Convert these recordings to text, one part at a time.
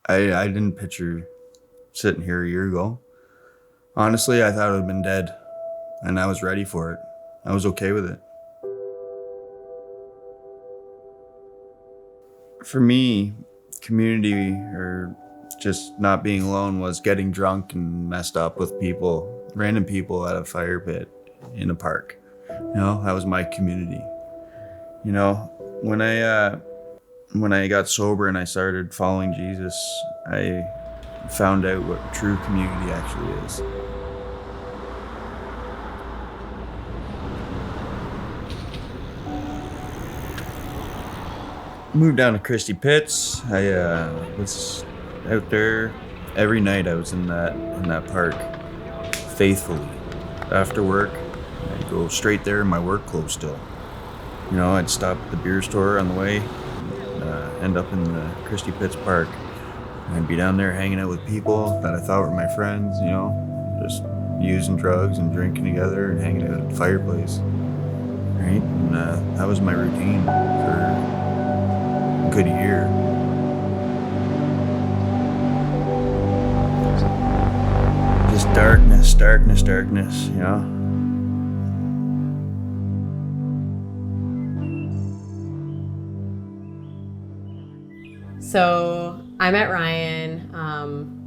I didn't picture sitting here a year ago. Honestly, I thought I would have been dead, and I was ready for it. I was okay with it. For me, community or just not being alone was getting drunk and messed up with people, random people at a fire pit in a park. That was my community. You know, when I got sober and I started following Jesus, I found out what true community actually is. Moved down to Christie Pits. I was out there every night. I was in that park faithfully. After work, I'd go straight there in my work clothes still. I'd stop at the beer store on the way, end up in the Christie Pits Park. I'd be down there hanging out with people that I thought were my friends, just using drugs and drinking together and hanging out at the fireplace. Right? And that was my routine for a good year. Just darkness, darkness, darkness, So I met Ryan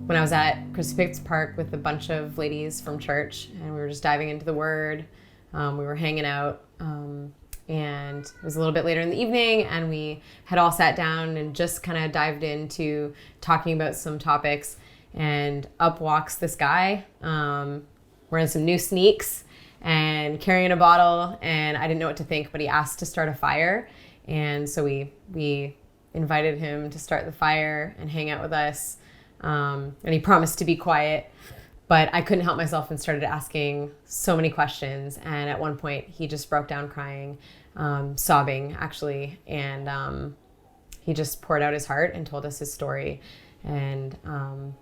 when I was at Christie Pits Park with a bunch of ladies from church, and we were just diving into the Word. We were hanging out, and it was a little bit later in the evening, and we had all sat down and just kind of dived into talking about some topics. And up walks this guy wearing some new sneaks and carrying a bottle, and I didn't know what to think, but he asked to start a fire, and so we invited him to start the fire and hang out with us. And he promised to be quiet, but I couldn't help myself and started asking so many questions. And at one point he just broke down crying, sobbing actually. And he just poured out his heart and told us his story. And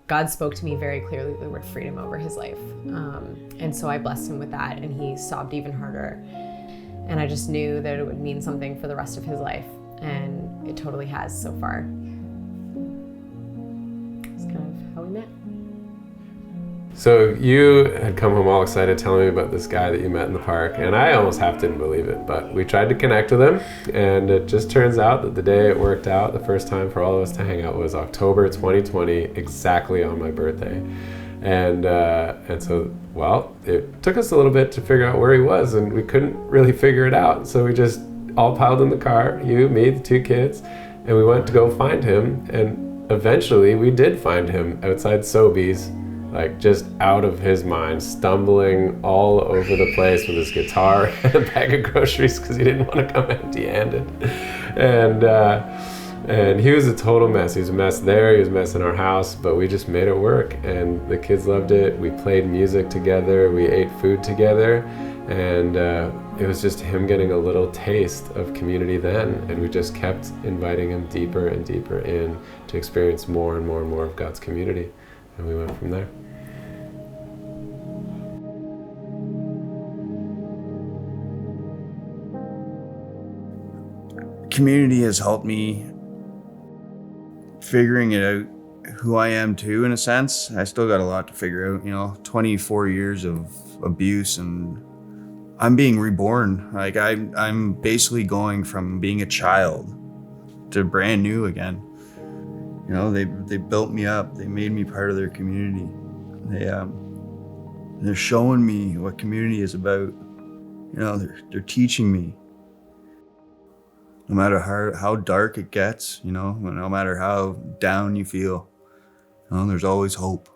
God spoke to me very clearly the word freedom over his life. And so I blessed him with that, and he sobbed even harder. And I just knew that it would mean something for the rest of his life. And it totally has so far. That's kind of how we met. So you had come home all excited telling me about this guy that you met in the park, and I almost half didn't believe it, but we tried to connect with him, and it just turns out that the day it worked out, the first time for all of us to hang out, was October 2020, exactly on my birthday. And so, well, it took us a little bit to figure out where he was, and we couldn't really figure it out, so we just all piled in the car, you, me, the two kids, and we went to go find him, and eventually we did find him outside Sobeys, like just out of his mind, stumbling all over the place with his guitar and a bag of groceries because he didn't want to come empty-handed. And he was a total mess. He was a mess there, he was a mess in our house, but we just made it work, and the kids loved it. We played music together, we ate food together, and it was just him getting a little taste of community then, and we just kept inviting him deeper and deeper in to experience more and more and more of God's community, and we went from there. Community has helped me figuring it out who I am too, in a sense. I still got a lot to figure out, 24 years of abuse, and I'm being reborn. Like I'm basically going from being a child to brand new again. They built me up. They made me part of their community. They're showing me what community is about. They're teaching me. No matter how dark it gets, no matter how down you feel, there's always hope.